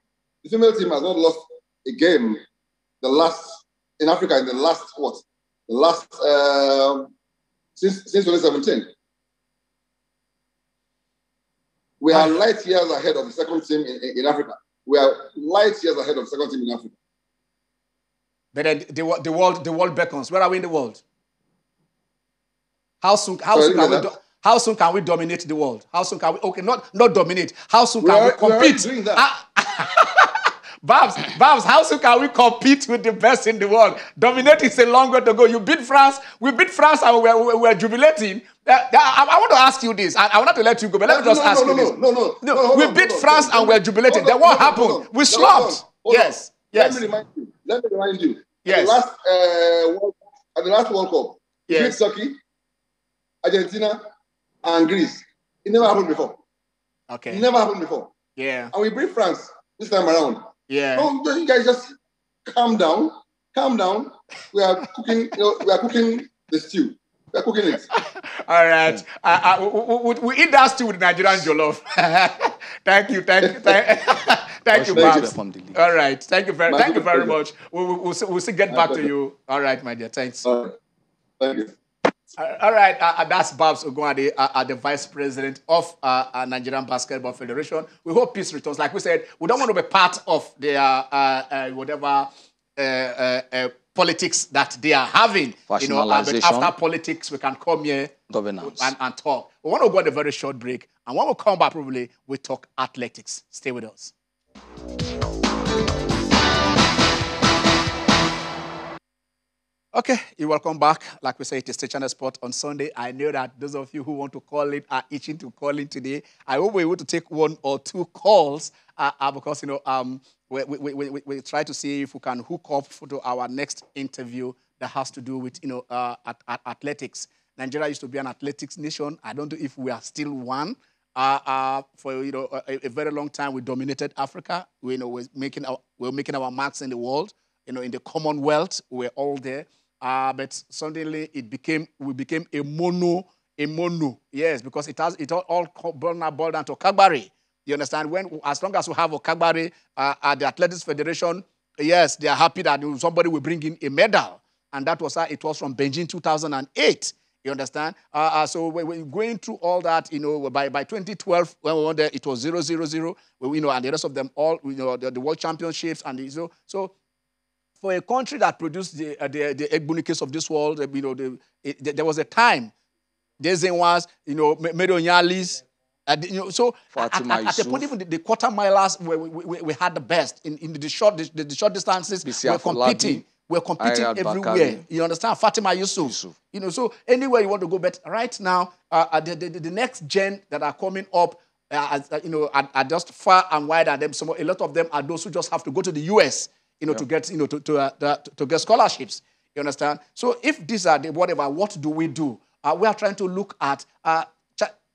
the female team, has not lost a game in Africa in the last since 2017. We are light years ahead of the second team in Africa. We are light years ahead of the second team in Africa. But then the world beckons. Where are we in the world? How soon can we dominate the world? How soon can we? Okay, not dominate. How soon can we compete? We're doing that. Babs, how soon can we compete with the best in the world? Dominate is a long way to go. You beat France. We beat France and we're jubilating. I want to ask you this. I want to let you go, but let me just ask you this. No. We beat France and we're jubilating. Then what happened? We slumped. Yes. Let me remind you. Yes. At the last World Cup, we beat Turkey, Argentina, and Greece. It never happened before. Okay. It never happened before. Yeah. And we beat France this time around. Yeah. No, you guys just calm down. Calm down. We are cooking. We are cooking the stew. We are cooking it. All right. We eat that stew with Nigerian jollof. Thank you. Thank you, All should be Thank you. expected Babs. from the league. All right. My Thank you good very pleasure. much. We'll still get My back to pleasure. you. All right, my dear. Thanks. All right. Thank you. All right, that's Babs Ogunade, the Vice President of Nigerian Basketball Federation. We hope peace returns. Like we said, we don't want to be part of their whatever politics that they are having. You know, but Factionalization. after politics, we can come here Governance. and talk. We want to go on a very short break, and when we come back, probably we talk athletics. Stay with us. Okay, you're welcome back. Like we say, it is Channel Sport on Sunday. I know that those of you who want to call in are itching to call in today. I hope we're able to take one or two calls because, you know, we try to see if we can hook up to our next interview that has to do with, you know, athletics. Nigeria used to be an athletics nation. I don't know if we are still one. For you know a very long time, we dominated Africa. We, you know, we're making our marks in the world. You know, in the Commonwealth, we're all there. But suddenly we became a mono. Yes, because it all boiled down to Kagbari. You understand? As long as we have a Kagbari at the Athletics Federation, yes, they are happy that somebody will bring in a medal. And that was how it was from Beijing 2008. You understand? So we're going through all that, you know, by 2012, when we were there, it was 0-0-0. You know, and the rest of them all, you know, the World Championships. And so for a country that produced the Egbuniques of this world, you know, there was a time. There's was, you know, Medonyalis. You know, so at the point, even the quarter milers, we had the best in the short distances. We're competing everywhere. You understand? Fatima Yusuf. You know, so anywhere you want to go, but right now, the next gen that are coming up, you know, are just far and wide, and a lot of them are those who just have to go to the US, you know, to get, you know, to get scholarships. You understand? So if these are the whatever, what do? We are trying to look at.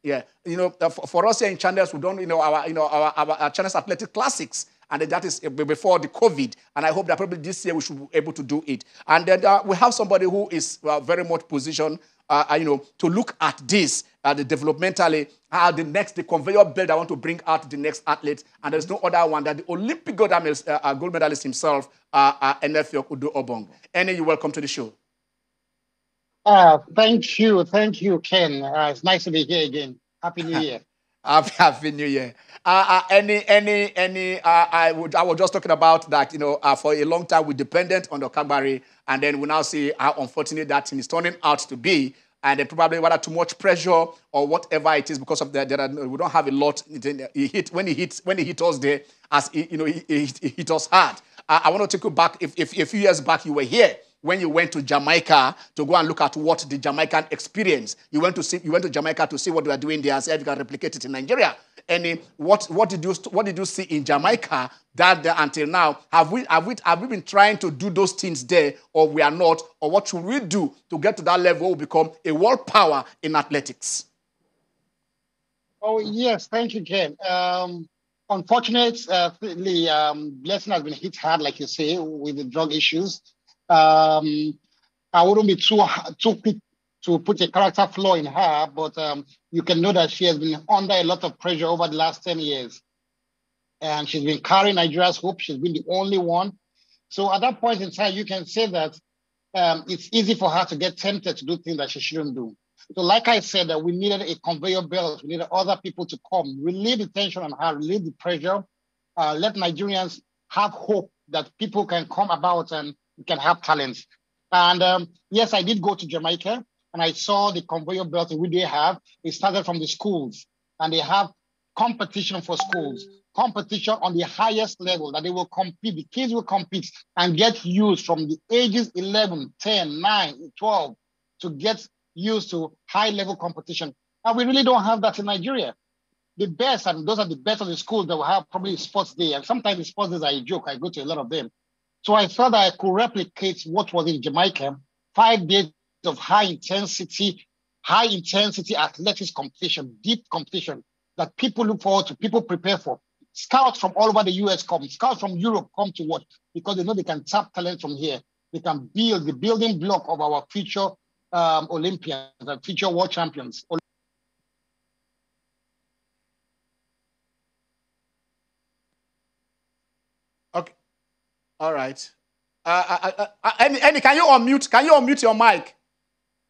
Yeah, you know, for us here in Channels, we don't, you know, our Channels Athletic Classics, and that is before the COVID. And I hope that probably this year we should be able to do it. And then we have somebody who is very much positioned, you know, to look at this, the developmentally, the conveyor belt I want to bring out the next athlete. And there's no other one than the Olympic gold medalist himself, Enefio Udo Obong. Ene, you're welcome to the show. Thank you, Ken. It's nice to be here again. Happy New Year. Happy New Year. I was just talking about that, you know, for a long time we depended on the Kagbari, and then we now see how unfortunate that thing is turning out to be, and then probably whether too much pressure or whatever it is because of that. We don't have a lot. When he hit us there, as you know, he hit us hard. I want to take you back. If a few years back you were here, when you went to Jamaica to go and look at what the Jamaican experience, you went to Jamaica to see what they are doing there and see if you can replicate it in Nigeria. And what did you see in Jamaica that there until now? Have we been trying to do those things there, or we are not? Or what should we do to get to that level to become a world power in athletics? Oh yes, thank you, Ken. Unfortunately, Blessing has been hit hard, like you say, with the drug issues. I wouldn't be too quick to put a character flaw in her, but you can know that she has been under a lot of pressure over the last 10 years. And she's been carrying Nigeria's hope. She's been the only one. So at that point in time, you can say that it's easy for her to get tempted to do things that she shouldn't do. So like I said, that we needed a conveyor belt. We needed other people to come, relieve the tension on her, relieve the pressure, let Nigerians have hope that people can come about and can have talents. And yes, I did go to Jamaica and I saw the conveyor belt we they have. It started from the schools, and they have competition for schools, competition on the highest level that they will compete. The kids will compete and get used from the ages 11, 10, 9, 12 to get used to high-level competition. And we really don't have that in Nigeria. The best, and those are the best of the schools that will have probably sports day. And sometimes the sports days are a joke. I go to a lot of them. So I thought that I could replicate what was in Jamaica, 5 days of high intensity athletics competition, deep competition that people look forward to, people prepare for. Scouts from all over the US come, scouts from Europe come to watch because they know they can tap talent from here. They can build the building block of our future Olympians and future world champions. Okay. All right. Any, can you unmute? Can you unmute your mic?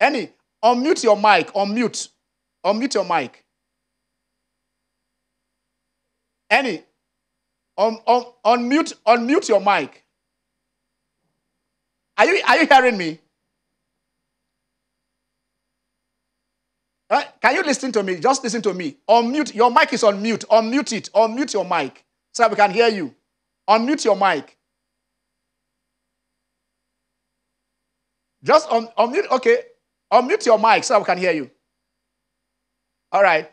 Any, unmute your mic. Unmute your mic. Any, unmute your mic. Are you hearing me? Can you listen to me? Just listen to me. Unmute. Your mic is on mute. Unmute it. Unmute your mic so we can hear you. Unmute your mic. Just unmute. Okay. Unmute your mic so we can hear you. All right.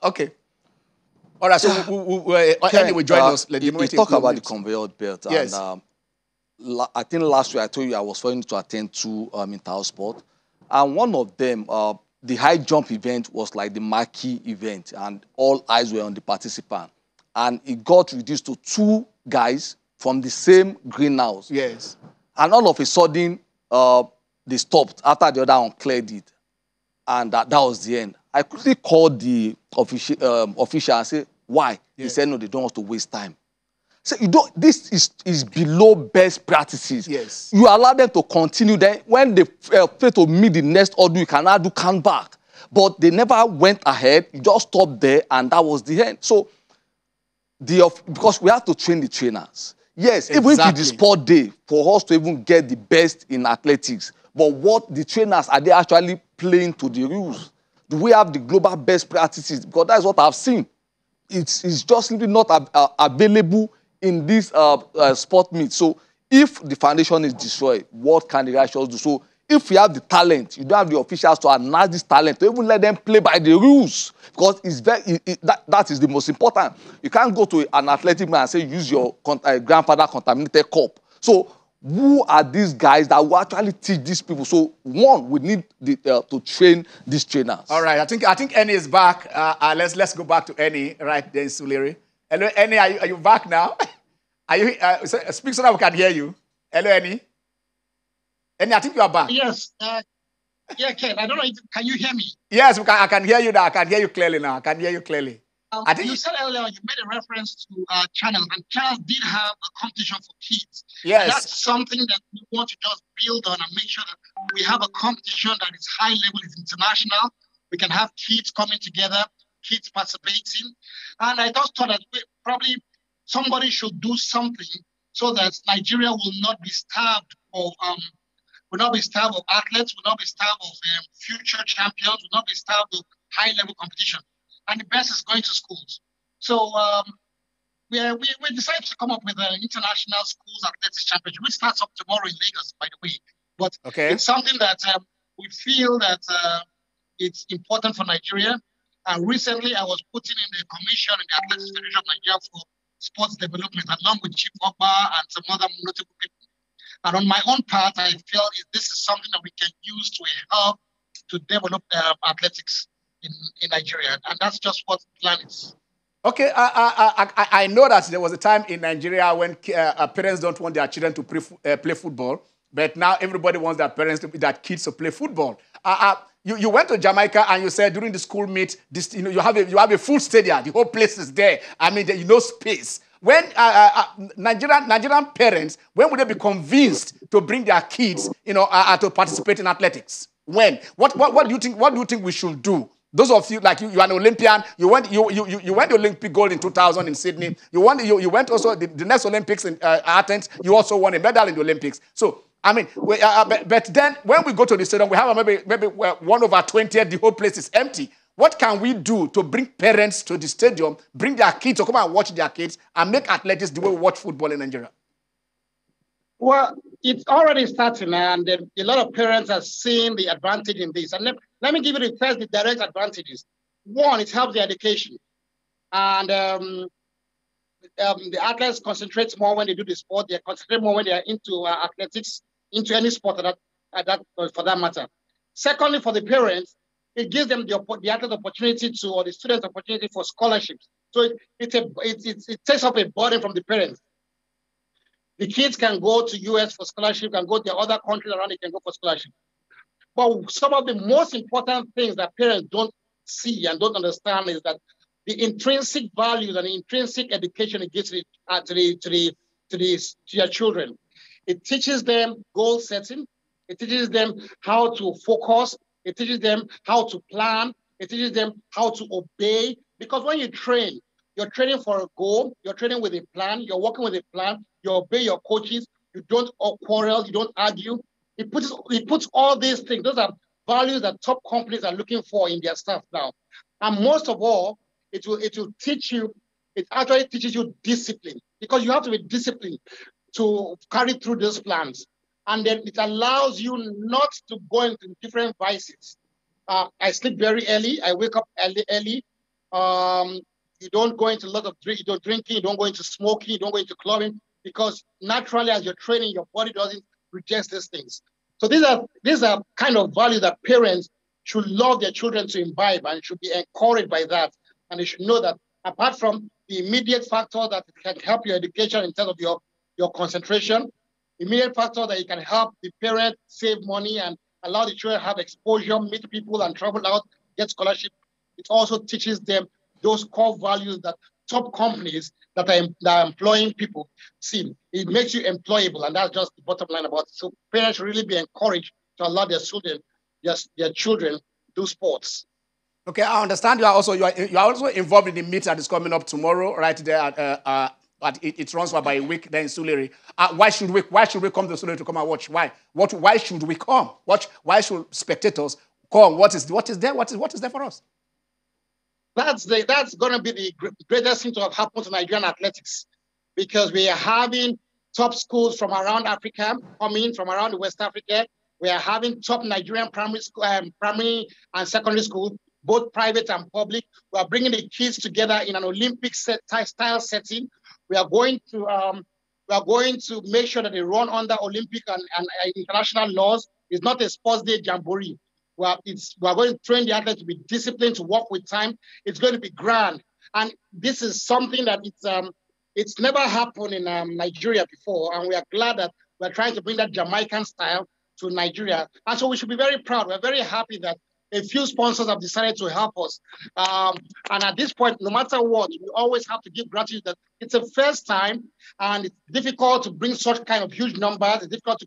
Okay. All right. So anyway, join us. You talk about the conveyor belt. Yes. And, I think last week I told you I was going to attend two inter-house sport. And one of them, the high jump event was like the marquee event, and all eyes were on the participant. And it got reduced to two guys from the same greenhouse. Yes. And all of a sudden, they stopped after the other one cleared it. And that was the end. I quickly called the official and said, why? Yes. He said, no, they don't want to waste time. So this is below best practices. Yes. You allow them to continue. Then when they fail to meet the next order, you can now do count back. But they never went ahead. You just stopped there, and that was the end. So because we have to train the trainers. Yes, exactly. Even if it's the sport day, for us to even get the best in athletics. But what the trainers, are they actually playing to the rules? Do we have the global best practices? Because that's what I've seen. It's just simply not available in this sport meet. So if the foundation is destroyed, what can the righteous do? So if we have the talent, you don't have the officials to announce this talent, to even let them play by the rules. Because it's that is the most important. You can't go to an athletic man and say, use your grandfather contaminated cup. So who are these guys that will actually teach these people? So one, we need to train these trainers. All right, I think Annie is back. Let's go back to Annie right there in Suliri. Hello, Annie, are you back now? Are you speak so that we can hear you? Hello, Annie. Annie, I think you are back. Yes. Yeah, Ken. I don't know. Can you hear me? Yes, I can hear you now. I can hear you clearly now. I can hear you clearly. I think you said earlier you made a reference to channels, and channels did have a competition for kids. Yes. And that's something that we want to just build on and make sure that we have a competition that is high level, is international. We can have kids coming together, kids participating. And I just thought that probably somebody should do something so that Nigeria will not be starved of athletes, will not be starved of future champions, will not be starved of high level competition. And the best is going to schools. So we decided to come up with an international schools athletics championship, which starts up tomorrow in Lagos, by the way. But It's something that we feel that it's important for Nigeria. And recently, I was putting in the commission in the Athletics Federation of Nigeria for sports development, along with Chief Okpa and some other notable people. And on my own part, I feel this is something that we can use to help to develop athletics in Nigeria. And that's just what the plan is. Okay, I know that there was a time in Nigeria when parents don't want their children to play football, but now everybody wants their kids to play football. You went to Jamaica and you said during the school meet, you have a full stadium, the whole place is there. I mean, there is no space. When Nigerian parents, when would they be convinced to bring their kids, to participate in athletics? When? What do you think? What do you think we should do? Those of you, like you are an Olympian. You went the Olympic gold in 2000 in Sydney. You went also the next Olympics in Athens. You also won a medal in the Olympics. So I mean, but then when we go to the stadium, we have maybe 1/20. The whole place is empty. What can we do to bring parents to the stadium, bring their kids to come and watch their kids, and make athletics the way we watch football in Nigeria? Well, it's already starting, and a lot of parents are seeing the advantage in this. And let me give you the direct advantages. One, it helps the education. And the athletes concentrate more when they do the sport. They concentrate more when they are into athletics, into any sport for that matter. Secondly, for the parents, it gives them the athlete opportunity or the students opportunity for scholarships. So it takes up a burden from the parents. The kids can go to US for scholarship, can go to other countries around, they can go for scholarship. But some of the most important things that parents don't see and don't understand is that the intrinsic values and the intrinsic education it gives to your children. It teaches them goal setting. It teaches them how to focus. It teaches them how to plan. It teaches them how to obey. Because when you train, you're training for a goal. You're training with a plan. You're working with a plan. You obey your coaches. You don't quarrel. You don't argue. It puts all these things. Those are values that top companies are looking for in their staff now. And most of all, it will teach you. It actually teaches you discipline, because you have to be disciplined to carry through those plans. And then it allows you not to go into different vices. I sleep very early. I wake up early. You don't go into a lot of drinking. You don't go into smoking. You don't go into clubbing, because naturally, as you're training, your body doesn't reject these things. So these are kind of values that parents should love their children to imbibe and should be encouraged by that. And they should know that apart from the immediate factor that can help your education in terms of your concentration, immediate factor that you can help the parent save money and allow the children have exposure, meet people and travel out, get scholarship. It also teaches them those core values that top companies that are employing people see. It makes you employable, and that's just the bottom line about it. So parents should really be encouraged to allow their children do sports. Okay, I understand you are also involved in the meet that is coming up tomorrow, right there but it runs for about a week there in Sulere. Why should we come to Sulere to come and watch? Why should we come? Why should spectators come? What is there for us? That's going to be the greatest thing to have happened to Nigerian athletics, because we are having top schools from around Africa coming from around West Africa. We are having top Nigerian primary and secondary school, both private and public. We are bringing the kids together in an Olympic style setting. We are going to make sure that they run under Olympic and international laws. It's not a sports day jamboree. We are going to train the athletes to be disciplined, to work with time. It's going to be grand. And this is something that it's never happened in Nigeria before. And we are glad that we're trying to bring that Jamaican style to Nigeria. And so we should be very proud. We're very happy that a few sponsors have decided to help us. And at this point, no matter what, we always have to give gratitude that it's a first time, and it's difficult to bring such kind of huge numbers. It's difficult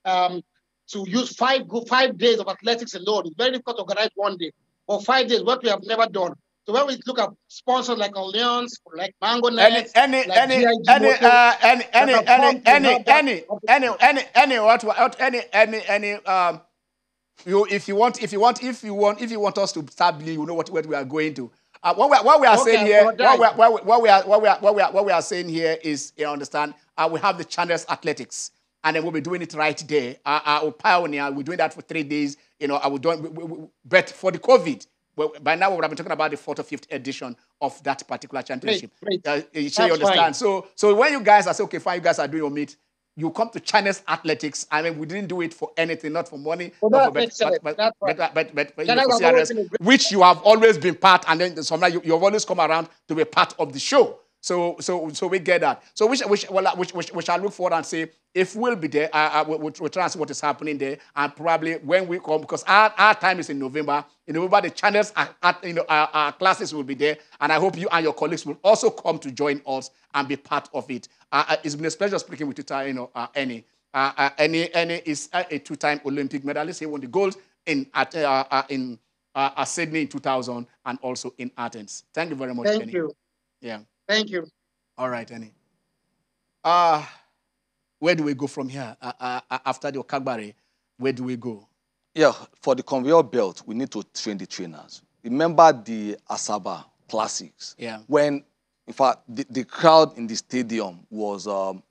to use 5 days of athletics alone. It's very difficult to organize one day. Or 5 days, what we have never done. So when we look at sponsors like Allianz, like Mango Nets, if you want us to start believing, you know what we are going to. What we are saying here is, you understand, we have the Channels Athletics, and then we'll be doing it right there. Our pioneer, we're doing that for 3 days. But for the COVID, by now we'll have been talking about the 4th or 5th edition of that particular championship. Great. You understand? So when you guys are saying, okay, fine, you guys are doing your meet, you come to China's Athletics. I mean, we didn't do it for anything, not for money, but which you have always been part, and then sometimes you've always come around to be part of the show. So we get that. So we shall look forward and say, if we'll be there, we'll try and see what is happening there, and probably when we come, because our time is in November. In November, the channels our classes will be there, and I hope you and your colleagues will also come to join us and be part of it. It's been a pleasure speaking with you, Annie. Annie is a 2-time Olympic medalist. He won the gold in Sydney in 2000 and also in Athens. Thank you very much, Annie. Thank you. Yeah. Thank you. All right, Annie. Where do we go from here? After the Okagbare, where do we go? Yeah, for the conveyor belt, we need to train the trainers. Remember the Asaba Classics? Yeah. When, in fact, the crowd in the stadium was so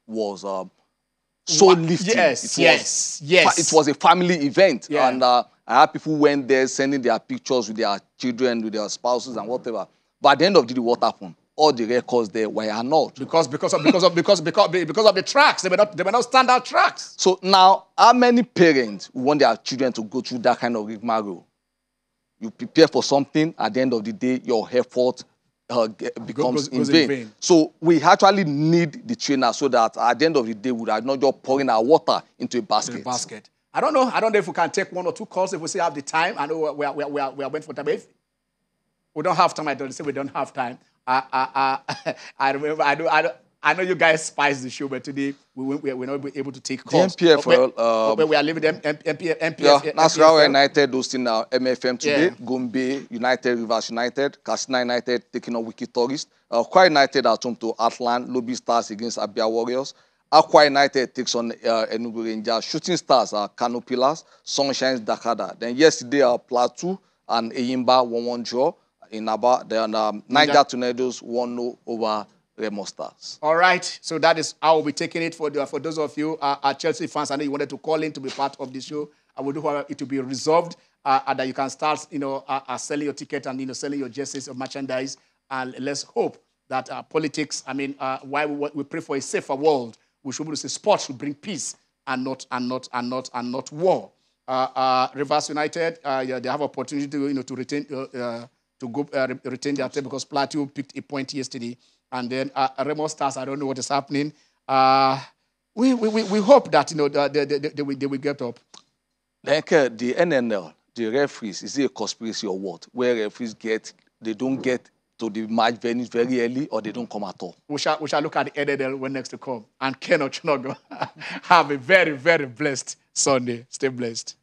lifting. Yes. It was a family event. Yeah. And I had people went there sending their pictures with their children, with their spouses and whatever. But at the end of the day, what happened? All the records there were annulled. Because of the tracks. They were not standard tracks. So now, how many parents want their children to go through that kind of rigmarole? You prepare for something, at the end of the day, your effort becomes in vain. So we actually need the trainer so that at the end of the day, we are not just pouring our water into a basket. I don't know if we can take 1 or 2 calls if we still have the time. I know we are waiting for time. We don't have time. I don't say we don't have time. I remember. I know you guys spiced the show, but today we're not able to take calls. The MPFL. We are leaving them. Yeah, Nasarawa United hosting now MFM today. Yeah. Gombe United, Rivers United, Katsina United taking on Wiki Tourist. Kwa United at home to Atlant. Lobby Stars against Abia Warriors. Aqua United takes on Enugu Rangers. Shooting Stars are Kano Pillars. Sunshine Dakada. Then yesterday Plateau and Eyimba 1-1 draw in Aba. Then Niger Tornadoes 1-0 over Remo Stars. All right, so that is how we'll be taking it for those of you Chelsea fans. I know you wanted to call in to be part of the show. I will do it to be resolved, and that you can start, selling your ticket and selling your jerseys or merchandise. And let's hope that politics. I mean, while we pray for a safer world, we should be able to say sports should bring peace and not war. Rivers United, they have opportunity to retain retain their team because Plateau picked a point yesterday. And then Remo Stars, I don't know what is happening. We hope that they will get up. Like the NNL, the referees, is it a conspiracy or what? Where referees they don't get to the match venues very early, or they don't come at all. We shall look at the NNL when next to come. And Ken Ochonogo, have a very, very blessed Sunday. Stay blessed.